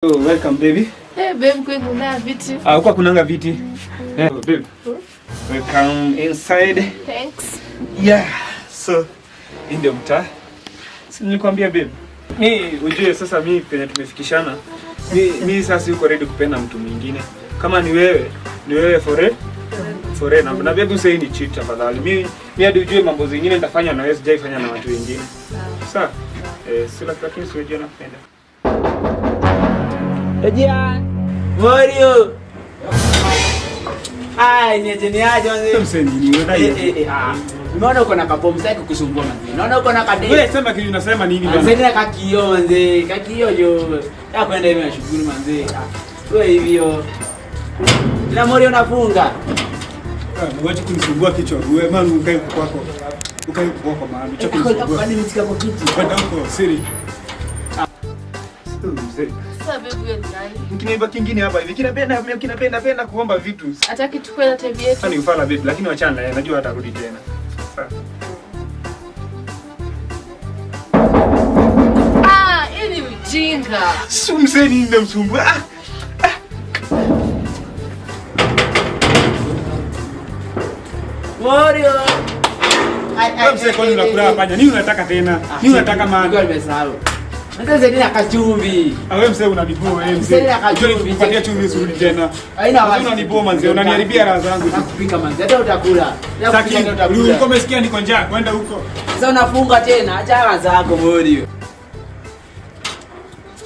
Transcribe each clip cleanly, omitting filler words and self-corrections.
Oh, welcome baby. Hey babe, kuna viti. Huko kunanga viti. Babe. Welcome inside. Thanks. Yeah. So, ndio mtaa. Si nilikwambia babe. Ujue sasa mimi penye tumefikishana. Mimi sasa yuko ready kupenda mtu mwingine. Kama ni wewe forever. Na babe usai ni cheat tafadhali. Mimi hadi ujue mambo zingine nitafanya na wewe sijaifanya na watu wengine. Sawa. Sila lakini siwajua nakupenda. Ejia Morio. Niaje wanze. Mseni ni wewe. Unaona uko na kapomu sasa kukusumbua manzi. Unaona uko na kadei. Wewe sema kile unasema nini bwana? Manzi na kakio manzi. Kakio yo. Ya kwenda hivi na shughuli manzi. Wewe hivyo. Na Morio unafunga. Ngoja kunisumbua kichwa. Wewe maana ukae kwako. Ukae kwako maana chakula. Kwa nini mtika kwa kiti? Kwenda huko siri. Mkiniba kingine hapa hivi kinapenda kuomba vitu. Hataki tukue na TV yetu. Sasa ni ufala baby, lakini wachana naye, najua atarudi tena. Hii ni ujinga. Sumseni ndio msumbua. Morio. Wewe msee kwani unakula panya? Nini unataka tena? Nini unataka maana? Ndio nimesahau. Sasa nina kachumvi. Wewe msee unaniboa wewe msee. Unanipatia chumvi nzuri tena. Haina wasi. Unaniboa manzi, unaniharibia raha zangu. Nakupika manzi. Hata utakula. Saki, ulikuwa umesikia niko njaa, kwenda huko. Sasa unafunga tena, acha raha zako Morio.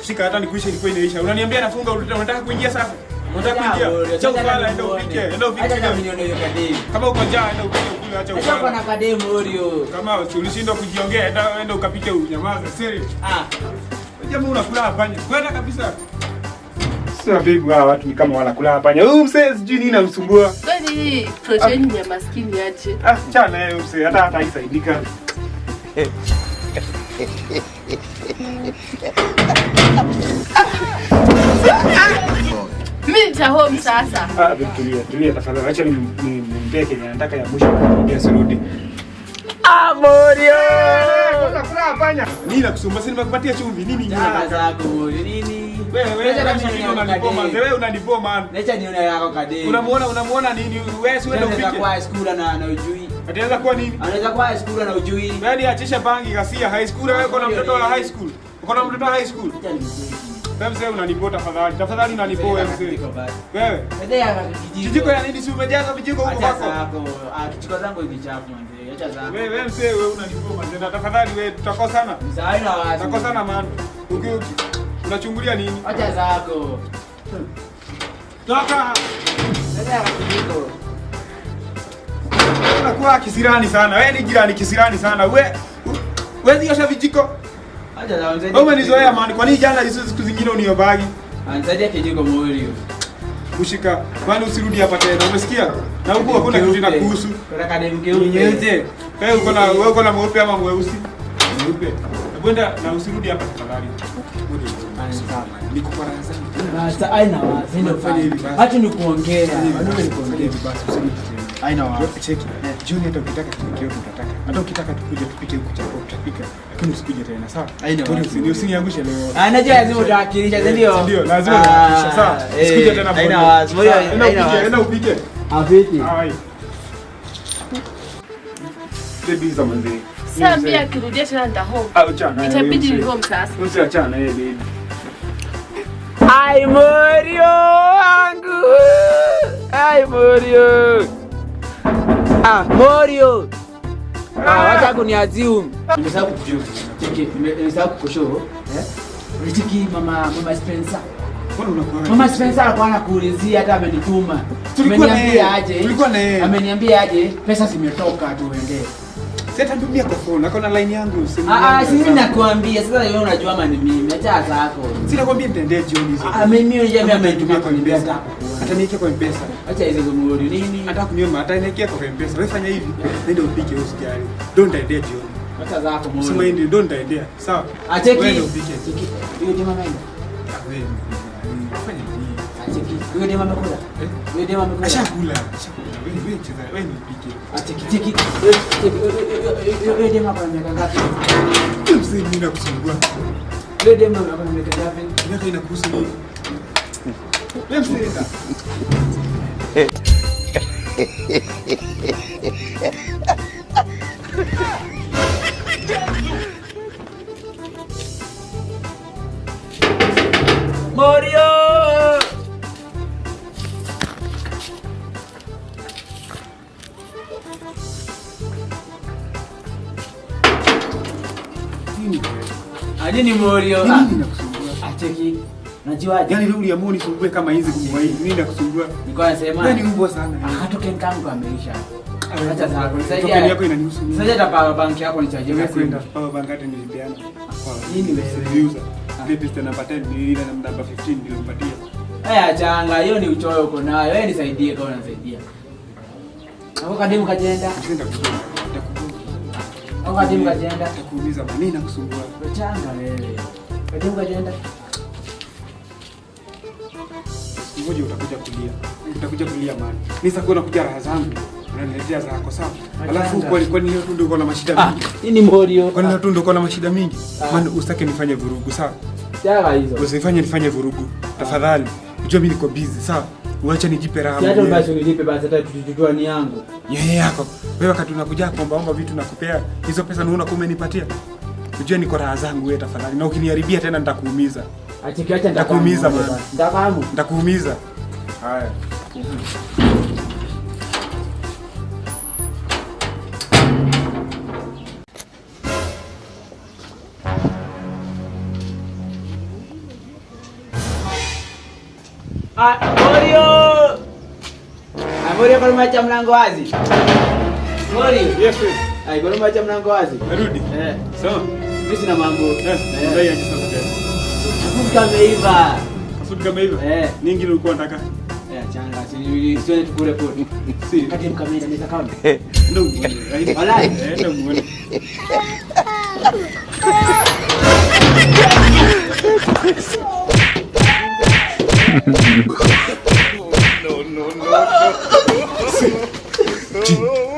Shika hata nikuisha ilikuwa inaisha. Unaniambia nafunga, unataka kuingia sasa? Unataka kuingia? Cha ufala enda upike. Hata mimi nione hiyo kadei. Kama uko njaa enda upike ukule, acha ufala. Acha na kadei Morio. Kama ulishindwa kujiongea enda ukapike unyamaze. Siri. Jamaa unakula hapanya. Kwenda kabisa. Sasa baby hawa watu ni kama wanakula hapanya. Huyu msee sijui nini namsumbua. Kwani protein ya maskini aje? Chana yeye msee hata haisaidika. Mimi nita home sasa. Tulia tafadhali. Acha nimpeke nataka ya mwisho kuingia sirudi. Morio! Unakula hapanya. Nini nakusumbua? Si nimekupatia chumvi. Nini nyinyi? Zako Morio. Nini? Wewe unanipoma. Wewe unanipoma. Acha nione yako kadei. Unamuona nini? Wewe si wewe upike. Anaweza kuwa school na ujui. Ataweza kuwa nini? Anaweza kuwa school na ujui. Yaani achisha bangi ghasia high school. Wewe uko na mtoto wa high school. Uko na mtoto wa high school. Wewe mzee unanipoa tafadhali. Tafadhali unanipoa wewe mzee. Wewe. Ndio kijiko ya nini si umejaza vijiko huko kwako? Kijiko zangu ni chafu mzee. Acha zako. Wewe mzee wewe unanipoa mzee. Tafadhali wewe tutakosana. Msaada wa watu. Tutakosana man. Unachungulia nini? Acha zako. Toka. Ndio kijiko. Unakuwa kisirani sana. Wewe ni jirani kisirani sana. Wewe ziosha vijiko. Acha za mzee. Wewe umenizoea man. Kwa nini jana hizo siku zingine uniobagi? Anzadia kijiko Morio. Kushika. Kwani usirudi hapa tena. Umesikia? Na huko hakuna kitu kinakuhusu. Kuna kademke unyeze. Wewe uko na mweupe ama mweusi? Mweupe. Kwenda na usirudi hapa tafadhali. Niko kwa raha sana. Sasa aina wazi ndio fanya hivi basi. Hata ni kuongea. Bado ni kuongea hivi basi usirudi tena. Aina wazi. Cheki. Jioni hata ukitaka tupike huko tutataka. Hata ukitaka tukuje tupike huko chakula tutapika. Lakini usikuje tena sawa? Aina wazi. Usiniangushe leo. Anajua lazima utawakilisha ndio. Ndio, lazima utawakilisha sawa? Usikuje tena bwana. Aina wazi. Enda upike. Afiti. Hai. Baby za manzi. Sasa mbia akirudia tena nita home. Achana. Itabidi ni home sasa. Usiachana baby. Ai Morio wangu. Ai Morio. Morio. Wacha kuniazium. Nimesahau kujua. Cheki, nimesahau kushow. Unachiki mama Spencer. Mama Spencer alikuwa anakuulizia hata amenituma. Ameniambia aje? Tulikuwa na yeye. Ameniambia aje? Pesa zimetoka tuende. Sasa ntumia kwa phone, nako na line yangu. Sisi nakwambia sasa wewe unajua ama ni mimi. Acha zako. Sina nakwambia nitaendea jioni hizo. Mimi unajua mimi amenitumia kwa M-Pesa. Ataniwekea kwa M-Pesa. Acha hizo Morio nini? Hata kuniomba ataniwekea kwa M-Pesa. Wewe fanya hivi. Nenda upike usijali. Don't endea jioni. Acha zako Morio. Sema ndio don't endea. Sawa? Acheki. Wewe upike. Hiyo jamaa nani? Wewe. Fanya nini? Acheki. Huyo jamaa amekula. Huyo jamaa amekula. Ashakula. Wewe cheza. Wewe upike. Acheki. Huyo jamaa kwa miaka ngapi? Mimi nakusumbua. Huyo jamaa kwa miaka ngapi? Miaka inakuhusu nini? Msienda. Morio! Aje ni Morio. Nini nakusumbua? Acheki. Najuaje? Yaani wewe uliamua nisumbue kama hizi kwa hivi. Nini nakusumbua? Nilikuwa nasema. Wewe ni mbwa sana. Akatoke mkangu ameisha. Acha sasa. Token yako inanihusu mimi. Sasa hata power bank yako nichaje Wewe kwa kwenda power bank hata nilipeana. Nini wewe? User. Vipi tena namba 10 ile namba 15 nilimpatia. Achanga, hiyo ni uchoyo uko nayo. Wewe nisaidie kama unanisaidia. Hapo kadimu kajenda. Usienda kutoka. Hapo kadimu kajenda. Takuuliza nini nakusumbua? Achanga wewe. Kadimu kajenda. Mmoja utakuja kulia. Utakuja kulia man. Nisa kuona kuja raha zangu. Unaniletea zako sawa. Alafu kwa nini tu ndio uko na mashida mingi? Hii ni Morio. Kwa nini tu ndio uko na mashida mingi? Man usitake nifanye vurugu sawa? Sawa hizo. Usifanye nifanye vurugu. Tafadhali. Unajua mimi niko busy sawa? Uache nijipe raha. Si hata basi unilipe basi hata tutujua ni yangu. Yeye yako. Wewe wakati unakuja kuomba vitu nakupea, hizo pesa unaona kama umenipatia? Unajua niko raha zangu wewe tafadhali. Na ukiniharibia tena nitakuumiza. Achikiacha nitakuumiza bwana. Ndakamu. Nitakuumiza. Haya. Morio! Morio kwa umeacha mlango wazi. Morio. Yes sir. Ai, kwa umeacha mlango wazi. Narudi. Sawa. Mimi sina mambo. Ndio yangu sasa tena. Kafuti kameiva. Kafuti kameiva? Nini ngine ulikuwa unataka? Changa, siwe tukule pote. Si. Kati mkamera nisa kama. Ndio muone. Walai. Ndio muone. No.